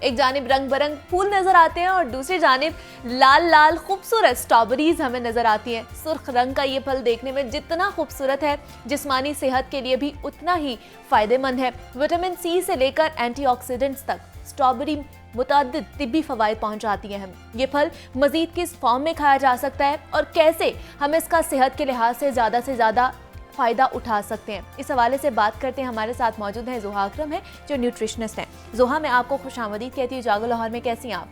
एक जानिब रंग बिरंग फूल नजर आते हैं और दूसरी जानिब लाल लाल खूबसूरत स्ट्रॉबेरीज हमें नजर आती हैं। सुर्ख रंग का ये फल देखने में जितना खूबसूरत है, जिस्मानी सेहत के लिए भी उतना ही फायदेमंद है। विटामिन सी से लेकर एंटीऑक्सीडेंट्स तक स्ट्रॉबेरी मुतअद्दिद तिब्बी फवाइद पहुंचाती हैं। ये फल मजीद किस फॉर्म में खाया जा सकता है और कैसे हम इसका सेहत के लिहाज से ज़्यादा फ़ायदा उठा सकते हैं, इस हवाले से बात करते हैं। हमारे साथ मौजूद हैं ज़ोहा अकरम है, जो न्यूट्रिशनिस्ट हैं। ज़ोहा, मैं आपको खुशामदीद कहती हूँ जागो लाहौर में। कैसी हैं आप?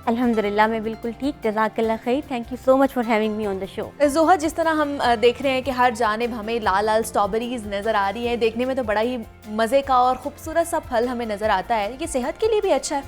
अल्हम्दुलिल्लाह, मैं बिल्कुल ठीक। जज़ाकल्लाह खैर, thank you so much for having me on the show. Zoha, जिस तरह हम देख रहे हैं कि हर जानिब हमें लाल लाल स्ट्रॉबेरीज नज़र आ रही हैं, देखने में तो बड़ा ही मज़े का और ख़ूबसूरत सा फल हमें नज़र आता है। ये सेहत के लिए भी अच्छा है।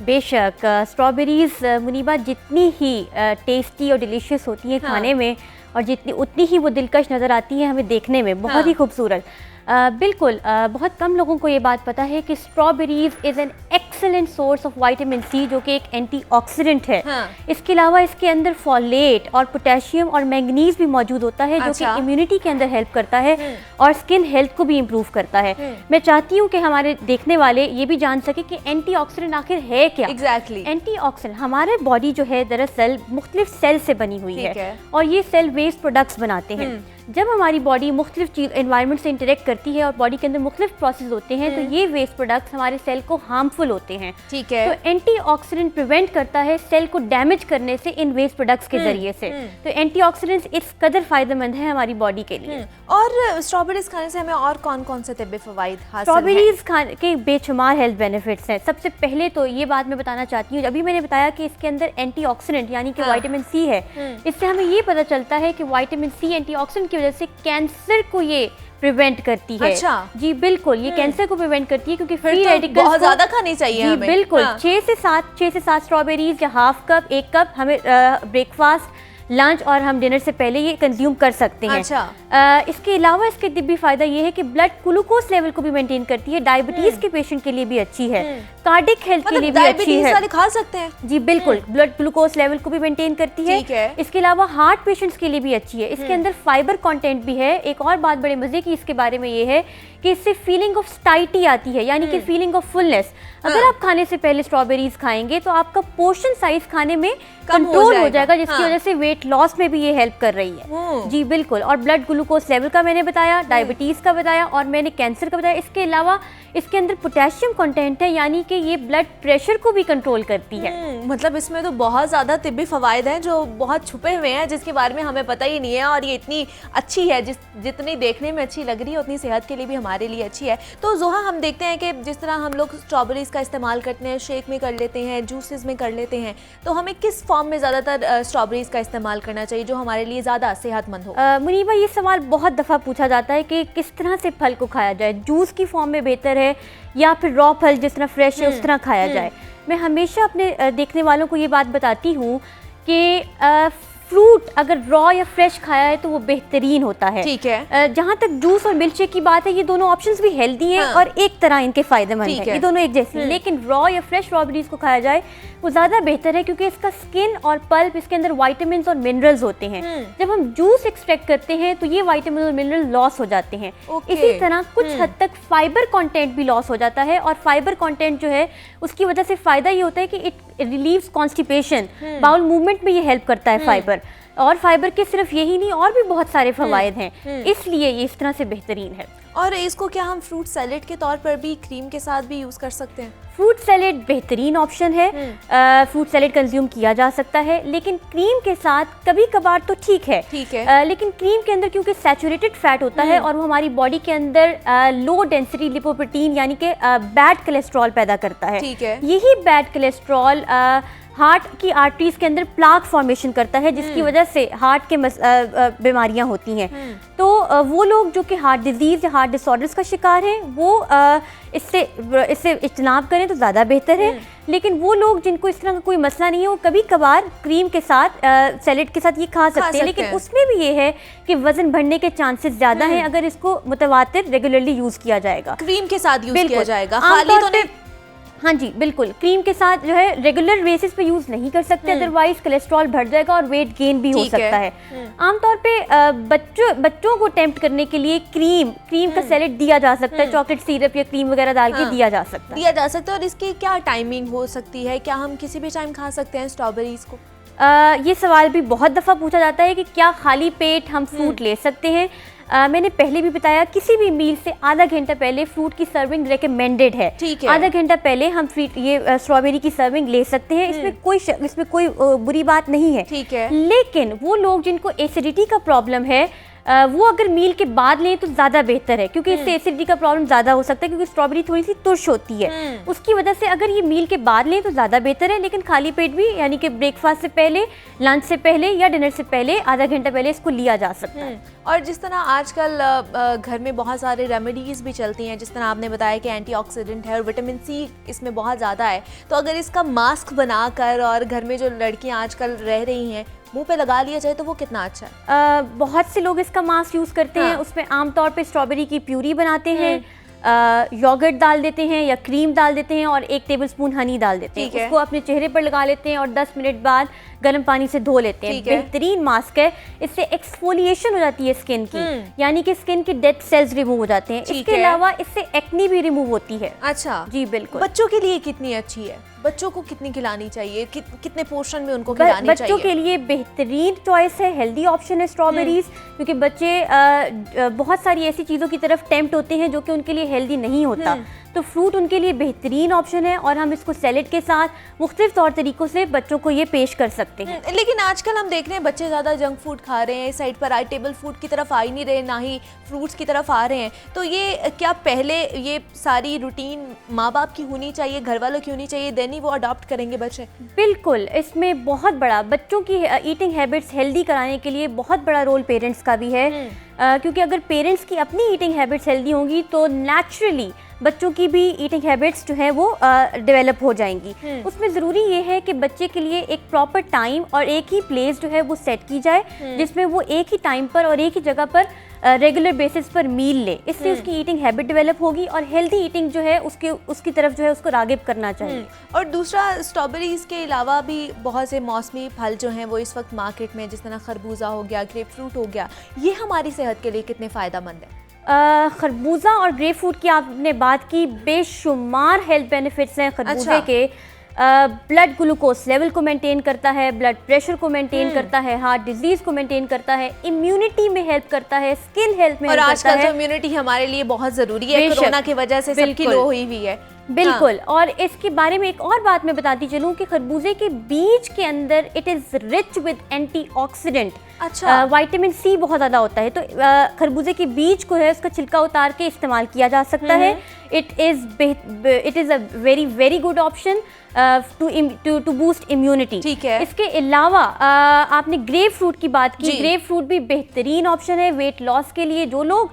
बेशक स्ट्रॉबेरीज़ मुनीबा जितनी ही टेस्टी और डिलीशियस होती हैं खाने में, और उतनी ही वो दिलकश नज़र आती हैं हमें देखने में, बहुत ही खूबसूरत। बिल्कुल बहुत कम लोगों को ये बात पता है कि strawberries is an excellent source of vitamin C, जो कि एक एंटीऑक्सीडेंट है। इसके अलावा इसके अंदर फॉलेट और पोटेशियम और मैंगनीज भी मौजूद होता है, जो कि इम्यूनिटी के अंदर हेल्प करता है और स्किन हेल्थ को भी इम्प्रूव करता है। मैं चाहती हूँ कि हमारे देखने वाले ये भी जान सके कि एंटीऑक्सीडेंट आखिर है क्या। एग्जैक्टली एंटीऑक्सीडेंट हमारे बॉडी जो है दरअसल मुख्तलिफ सेल से बनी हुई है और ये सेल वेस्ट प्रोडक्ट्स बनाते हैं। जब हमारी बॉडी मुख्तलिफ चीज़ एनवायरनमेंट से इंटरेक्ट करती है और बॉडी के अंदर मुख्तलिफ प्रोसेस होते हैं, तो ये वेस्ट प्रोडक्ट्स हमारे सेल को हार्मफुल होते हैं। ठीक है। तो एंटीऑक्सीडेंट प्रिवेंट करता है सेल को डैमेज करने से इन वेस्ट प्रोडक्ट्स के जरिए से। तो एंटीऑक्सीडेंट्स इस कदर फायदेमंद है हमारी बॉडी के लिए। और स्ट्रॉबेरीज खाने से हमें और कौन कौन से तिब्बी फवाइद हासिल हैं? स्ट्रॉबेरीज खाने के बेशुमार हेल्थ बेनिफिट्स हैं। सबसे पहले तो ये बात मैं बताना चाहती हूँ, अभी मैंने बताया कि इसके अंदर एंटीऑक्सीडेंट यानी कि विटामिन सी है। इससे हमें ये पता चलता है कि विटामिन सी एंटीऑक्सीडेंट की वजह से कैंसर को ये प्रिवेंट करती है। अच्छा। जी बिल्कुल, ये कैंसर को प्रिवेंट करती है, क्योंकि फ्री रेडिकल्स बहुत ज्यादा खानी चाहिए जी हमें। बिल्कुल। 6 से 7 स्ट्रॉबेरीज या हाफ कप 1 कप हमें ब्रेकफास्ट, लंच और हम डिनर से पहले ये कंज्यूम कर सकते हैं। अच्छा। इसके अलावा इसके तिब्बी फायदा ये है कि ब्लड ग्लूकोज लेवल को भी मेंटेन करती है, डायबिटीज के पेशेंट के लिए भी अच्छी है, कार्डिक हेल्थ के लिए भी अच्छी है। वाले खा सकते हैं? जी बिल्कुल, ब्लड ग्लूकोज लेवल को भी मेंटेन करती है। इसके अलावा हार्ट पेशेंट्स के लिए भी अच्छी है। इसके अंदर फाइबर कंटेंट भी है। एक और बात बड़े मजे की इसके बारे में ये है कि इससे फीलिंग ऑफ स्टाइटी आती है, यानी कि फीलिंग ऑफ फुलनेस। अगर आप खाने से पहले स्ट्रॉबेरीज खाएंगे तो आपका पोर्शन साइज खाने में कंट्रोल हो जाएगा, जिसकी वजह से वेट लॉस में भी ये हेल्प कर रही है। जी बिल्कुल। और ब्लड ग्लूकोज लेवल का मैंने बताया, डायबिटीज का बताया और मैंने कैंसर का बताया। इसके अलावा इसके अंदर पोटेशियम कंटेंट है, यानी कि ये ब्लड प्रेशर को भी कंट्रोल करती है। मतलब इसमें तो बहुत ज्यादा तिब्बी फवाइद हैं जो बहुत छुपे हुए हैं, जिसके बारे में हमें पता ही नहीं है। और ये इतनी अच्छी है, जितनी देखने में अच्छी लग रही है उतनी सेहत के लिए भी हमारे लिए अच्छी है। तो ज़ोहा, हम देखते हैं कि जिस तरह हम लोग स्ट्रॉबेरीज का इस्तेमाल करते हैं, शेक में कर लेते हैं, जूसेस में कर लेते हैं, तो हमें किस फॉर्म में ज़्यादातर स्ट्रॉबेरीज का इस्तेमाल करना चाहिए जो हमारे लिए ज़्यादा सेहतमंद हो? मुनीबा, ये सवाल बहुत दफ़ा पूछा जाता है कि किस तरह से फल को खाया जाए, जूस की फॉर्म में बेहतर है या फिर रॉ फल जिस तरह फ्रेश है उस तरह खाया जाए। मैं हमेशा अपने देखने वालों को ये बात बताती हूँ कि फ्रूट अगर रॉ या फ्रेश खाया है तो वो बेहतरीन होता है। ठीक है। जहाँ तक जूस और मिल्क शेक की बात है, ये दोनों ऑप्शंस भी हेल्दी हैं और एक तरह इनके फायदेमंद हैं। ये दोनों एक जैसे, लेकिन रॉ या फ्रेश स्ट्रॉबेरीज को खाया जाए वो ज़्यादा बेहतर है, क्योंकि इसका स्किन और पल्प, इसके अंदर विटामिन्स और मिनरल्स होते हैं। जब हम जूस एक्सट्रैक्ट करते हैं तो ये विटामिन और मिनरल लॉस हो जाते हैं। इसी तरह कुछ हद तक फाइबर कंटेंट भी लॉस हो जाता है, और फाइबर कंटेंट जो है उसकी वजह से फायदा ये होता है कि it relieves constipation, bowel movement में ये हेल्प करता है फाइबर। और फाइबर के सिर्फ यही नहीं, और भी बहुत सारे फवायद हैं, इसलिए ये इस तरह से बेहतरीन है। और इसको क्या हम फ्रूट सैलेड के तौर पर भी क्रीम के साथ भी यूज कर सकते हैं? फ्रूट सैलेड बेहतरीन ऑप्शन है। फ्रूट सैलेड कंज्यूम किया जा सकता है, लेकिन क्रीम के साथ कभी कभार तो ठीक है। ठीक है। लेकिन क्रीम के अंदर क्योंकि सैचुरेटेड फैट होता है और वो हमारी बॉडी के अंदर लो डेंसिटी लिपोप्रोटीन यानी कि बैड कोलेस्ट्रॉल पैदा करता है। ठीक है। यही बैड कोलेस्ट्रॉल हार्ट की आर्टरीज के अंदर प्लाक फॉर्मेशन करता है, जिसकी वजह से हार्ट के बीमारियां होती हैं। तो वो लोग जो कि हार्ट डिजीज़ या हार्ट डिसऑर्डर्स का शिकार हैं, वो इससे इज्तनाब करें तो ज़्यादा बेहतर है। लेकिन वो लोग जिनको इस तरह का कोई मसला नहीं है, वो कभी कभार क्रीम के साथ सैलेड के साथ ये खा सकते हैं, लेकिन उसमें भी ये है कि वजन बढ़ने के चांसेस ज़्यादा हैं अगर इसको मुतवातिर रेगुलरली यूज़ किया जाएगा। क्रीम के साथ यूज़ किया जाएगा, खाली तो नहीं? हाँ जी बिल्कुल, क्रीम के साथ जो है रेगुलर बेसिस पे यूज नहीं कर सकते, अदरवाइज कोलेस्ट्रॉल बढ़ जाएगा और वेट गेन भी हो सकता है। आमतौर पे बच्चों को टेम्प्ट करने के लिए क्रीम का सैलेड दिया जा सकता है, चॉकलेट सिरप या क्रीम वगैरह डाल के दिया जा सकता है। और इसकी क्या टाइमिंग हो सकती है? क्या हम किसी भी टाइम खा सकते हैं स्ट्रॉबेरीज को? ये सवाल भी बहुत दफ़ा पूछा जाता है कि क्या खाली पेट हम फ्रूट ले सकते हैं। मैंने पहले भी बताया, किसी भी मील से आधा घंटा पहले फ्रूट की सर्विंग रेकमेंडेड है। ठीक है। आधा घंटा पहले हम ये स्ट्रॉबेरी की सर्विंग ले सकते हैं, इसमें कोई बुरी बात नहीं है। ठीक है। लेकिन वो लोग जिनको एसिडिटी का प्रॉब्लम है, वो अगर मील के बाद लें तो ज़्यादा बेहतर है, क्योंकि इससे एसिडिटी का प्रॉब्लम ज़्यादा हो सकता है, क्योंकि स्ट्रॉबेरी थोड़ी सी तुर्श होती है। उसकी वजह से अगर ये मील के बाद लें तो ज़्यादा बेहतर है, लेकिन खाली पेट भी, यानी कि ब्रेकफास्ट से पहले, लंच से पहले या डिनर से पहले आधा घंटा पहले इसको लिया जा सकता है। और जिस तरह आजकल घर में बहुत सारे रेमेडीज़ भी चलती हैं, जिस तरह आपने बताया कि एंटीऑक्सीडेंट है और विटामिन सी इसमें बहुत ज़्यादा है, तो अगर इसका मास्क बनाकर और घर में जो लड़कियां आजकल रह रही हैं मुंह पे लगा लिया जाए तो वो कितना अच्छा है? बहुत से लोग इसका मास्क यूज़ करते हैं, उसमें आमतौर पे स्ट्रॉबेरी की प्यूरी बनाते हैं, योगर्ट डाल देते हैं या क्रीम डाल देते हैं और 1 टेबलस्पून हनी डाल देते हैं, उसको अपने चेहरे पर लगा लेते हैं और 10 मिनट बाद गर्म पानी से धो लेते हैं। बेहतरीन मास्क है, इससे एक्सफोलिएशन हो जाती है स्किन की, यानी कि स्किन के डेड सेल्स रिमूव हो जाते हैं। इसके अलावा इससे एक्नी भी रिमूव होती है। अच्छा जी बिल्कुल। बच्चों के लिए कितनी अच्छी है? बच्चों को कितनी खिलानी चाहिए? कितने पोर्शन में उनको खिलानी चाहिए? बच्चों के लिए बेहतरीन चॉइस है, हेल्दी ऑप्शन है स्ट्रॉबेरीज, क्योंकि बच्चे बहुत सारी ऐसी चीज़ों की तरफ टेम्प्ट होते हैं जो कि उनके लिए हेल्दी नहीं होता, तो फ्रूट उनके लिए बेहतरीन ऑप्शन है और हम इसको सैलेड के साथ मुख्तलिफ तौर तरीकों से बच्चों को ये पेश कर सकते हैं। लेकिन आजकल हम देख रहे हैं बच्चे ज़्यादा जंक फूड खा रहे हैं, इस साइड पर आई टेबल फूड की तरफ आ ही नहीं रहे, ना ही फ्रूट्स की तरफ आ रहे हैं। तो ये क्या पहले ये सारी रूटीन माँ बाप की होनी चाहिए, घर वालों की होनी चाहिए, देन ही वो अडॉप्ट करेंगे बच्चे? बिल्कुल, इसमें बहुत बड़ा बच्चों की ईटिंग हैबिट्स हेल्दी कराने के लिए बहुत बड़ा रोल पेरेंट्स का भी है, क्योंकि अगर पेरेंट्स की अपनी ईटिंग हैबिट्स हेल्दी होंगी तो नेचुरली बच्चों की भी ईटिंग हैबिट्स जो है वो डेवलप हो जाएंगी। उसमें ज़रूरी ये है कि बच्चे के लिए एक प्रॉपर टाइम और एक ही प्लेस जो है वो सेट की जाए, जिसमें वो एक ही टाइम पर और एक ही जगह पर रेगुलर बेसिस पर मील ले। इससे उसकी ईटिंग हैबिट डेवलप होगी और हेल्दी ईटिंग जो है उसकी तरफ जो है उसको रागिब करना चाहिए। और दूसरा, स्ट्रॉबेरीज के अलावा भी बहुत से मौसमी फल जो हैं वो इस वक्त मार्केट में, जिस तरह खरबूजा हो गया, ग्रेप फ्रूट हो गया, ये हमारी सेहत के लिए कितने फ़ायदेमंद है? खरबूजा और ग्रेप फ्रूट की आपने बात की, बेशुमार हेल्थ बेनिफिट्स हैं खरबूजे के। ब्लड ग्लूकोज लेवल को मेंटेन करता है, ब्लड प्रेशर को मेंटेन करता है, हार्ट डिजीज को मेंटेन करता है, इम्यूनिटी में हेल्प करता है, स्किन हेल्थ में हेल्प करता है। और आजकल तो इम्यूनिटी हमारे लिए बहुत ज़रूरी है, कोरोना की वजह से सबकी लो हुई हुई है। बिल्कुल। और इसके बारे में एक और बात मैं बताती चलूं कि खरबूजे के बीज के अंदर it is rich with antioxidant. अच्छा। विटामिन सी बहुत ज़्यादा होता है, तो खरबूजे के बीज को है उसका छिलका उतार के इस्तेमाल किया जा सकता है। It is a very very good option to boost immunity. ठीक है। इसके अलावा आपने ग्रेप फ्रूट की बात की, ग्रेप फ्रूट भी बेहतरीन ऑप्शन है वेट लॉस के लिए। जो लोग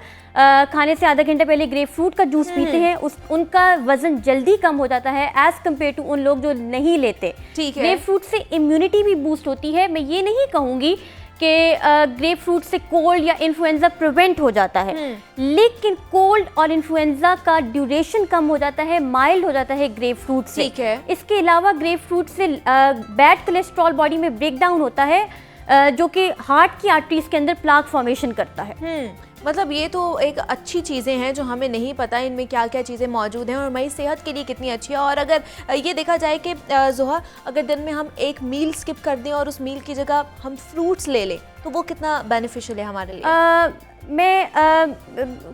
खाने से आधा घंटे पहले ग्रेप फ्रूट का जूस पीते हैं उनका वजन जल्दी कम हो जाता है एज कम्पेयर टू उन लोग जो नहीं लेते। ठीक है। ग्रेप फ्रूट से इम्यूनिटी भी बूस्ट होती है। मैं ये नहीं कहूँगी कि ग्रेप फ्रूट से कोल्ड या इन्फ्लुएंजा प्रिवेंट हो जाता है, लेकिन कोल्ड और इन्फ्लुएंजा का ड्यूरेशन कम हो जाता है, माइल्ड हो जाता है ग्रेप फ्रूट से। ठीक है। इसके अलावा ग्रेप फ्रूट से बैड कोलेस्ट्रॉल बॉडी में ब्रेक डाउन होता है, जो कि हार्ट की आर्टरीज के अंदर प्लाक फॉर्मेशन करता है। मतलब ये तो एक अच्छी चीज़ें हैं जो हमें नहीं पता इनमें क्या क्या चीज़ें मौजूद हैं और हमारी सेहत के लिए कितनी अच्छी है। और अगर ये देखा जाए कि ज़ोहा, अगर दिन में हम एक मील स्किप कर दें और उस मील की जगह हम फ्रूट्स ले लें तो वो कितना बेनिफिशियल है हमारे लिए? मैं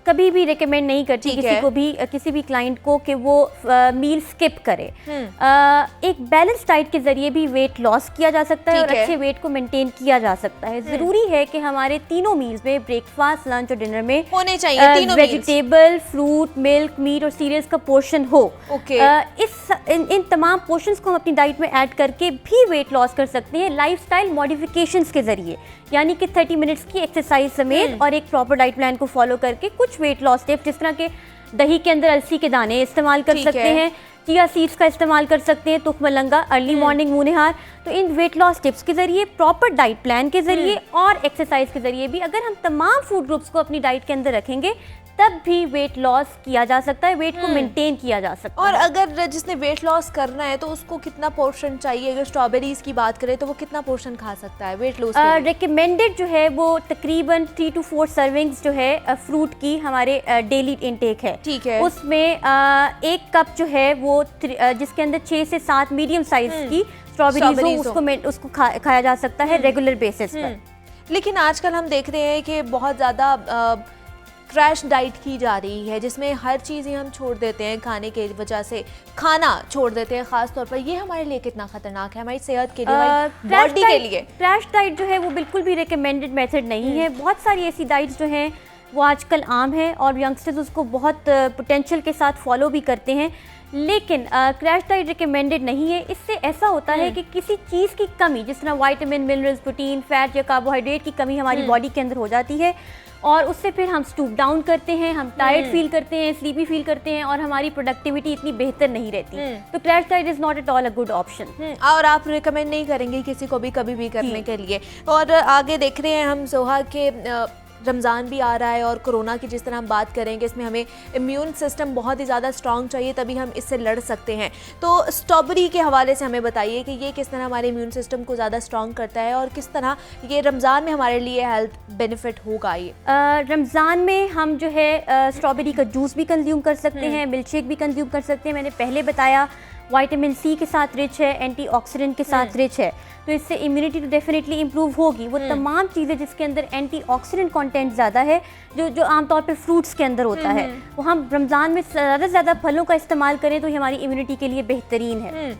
कभी भी रिकमेंड नहीं करती किसी भी क्लाइंट को कि वो मील स्किप करे। एक बैलेंस डाइट के जरिए भी वेट लॉस किया जा सकता है और अच्छे वेट को मेंटेन किया जा सकता है। ज़रूरी है कि हमारे तीनों मील्स में, ब्रेकफास्ट, लंच और डिनर में होने चाहिए तीनों वेजिटेबल, फ्रूट, मिल्क, मीट और सीरियल्स का पोर्शन हो। इन तमाम पोर्शंस को हम अपनी डाइट में ऐड करके भी वेट लॉस कर सकते हैं लाइफस्टाइल मॉडिफिकेशंस के जरिए, यानी कि 30 मिनट्स की एक्सरसाइज समेत और एक प्रॉपर डाइट प्लान को फॉलो करके कुछ वेट लॉस टिप्स, जिस तरह के दही के अंदर अलसी के दाने इस्तेमाल कर सकते हैं, चिया सीड्स का इस्तेमाल कर सकते हैं, तुख मलंगा, अर्ली मॉर्निंग मुँह निहार। तो इन वेट लॉस टिप्स के जरिए, प्रॉपर डाइट प्लान के जरिए और एक्सरसाइज के जरिए भी अगर हम तमाम फूड ग्रुप्स को अपनी डाइट के अंदर रखेंगे तब भी वेट लॉस किया जा सकता है, वेट को मेंटेन किया जा सकता और है। अगर जिसने वेट लॉस करना है तो उसको कितना पोर्शन चाहिए? अगर स्ट्रॉबेरीज की बात करें तो वो कितना पोर्शन खा सकता है वेट लॉस के लिए? रिकमेंडेड जो है वो तकरीबन 3 to 4 सर्विंग्स जो है फ्रूट की हमारे डेली इनटेक है। ठीक है। उसमें 1 कप जो है वो जिसके अंदर 6 से 7 मीडियम साइज की स्ट्रॉबेरीज हो उसको खाया जा सकता है रेगुलर बेसिस पर। लेकिन आजकल हम देख रहे हैं कि बहुत ज़्यादा क्रैश डाइट की जा रही है जिसमें हर चीज़ ही हम छोड़ देते हैं खाने की वजह से, खाना छोड़ देते हैं ख़ास तौर पर। ये हमारे लिए कितना खतरनाक है, हमारी सेहत के लिए, हमारी बॉडी के लिए? क्रैश डाइट जो है वो बिल्कुल भी रिकमेंडेड मेथड नहीं है। बहुत सारी ऐसी डाइट्स जो हैं वो आजकल आम है और यंगस्टर्स उसको बहुत पोटेंशियल के साथ फॉलो भी करते हैं, लेकिन क्रैश डाइट रिकमेंडेड नहीं है। इससे ऐसा होता है कि किसी चीज़ की कमी, जिस तरह विटामिन, मिनरल्स, प्रोटीन, फैट या कार्बोहाइड्रेट की कमी हमारी बॉडी के अंदर हो जाती है और उससे फिर हम स्टूप डाउन करते हैं, हम टायर्ड फील करते हैं, स्लीपी फील करते हैं और हमारी प्रोडक्टिविटी इतनी बेहतर नहीं रहती। तो crash diet is not at all a good option. और आप रिकमेंड नहीं करेंगे किसी को भी कभी भी करने के लिए। और आगे देख रहे हैं हम सोहा के रमज़ान भी आ रहा है और कोरोना की जिस तरह हम बात करेंगे इसमें हमें इम्यून सिस्टम बहुत ही ज़्यादा स्ट्रॉन्ग चाहिए, तभी हम इससे लड़ सकते हैं। तो स्ट्रॉबेरी के हवाले से हमें बताइए कि ये किस तरह हमारे इम्यून सिस्टम को ज़्यादा स्ट्रॉन्ग करता है और किस तरह ये रमज़ान में हमारे लिए हेल्थ बेनिफिट होगा। ये रमज़ान में हम जो है स्ट्रॉबेरी का जूस भी कंज्यूम कर सकते हैं, मिल्क शेक भी कंज्यूम कर सकते हैं। मैंने पहले बताया विटामिन सी के साथ रिच है, एंटीऑक्सीडेंट के साथ रिच है, तो इससे इम्यूनिटी तो डेफिनेटली इंप्रूव होगी। वो तमाम चीज़ें जिसके अंदर एंटीऑक्सीडेंट कंटेंट ज़्यादा है, जो आमतौर पे फ्रूट्स के अंदर होता है, वो हम रमज़ान में ज़्यादा से ज़्यादा फलों का इस्तेमाल करें तो ये हमारी इम्यूनिटी के लिए बेहतरीन है।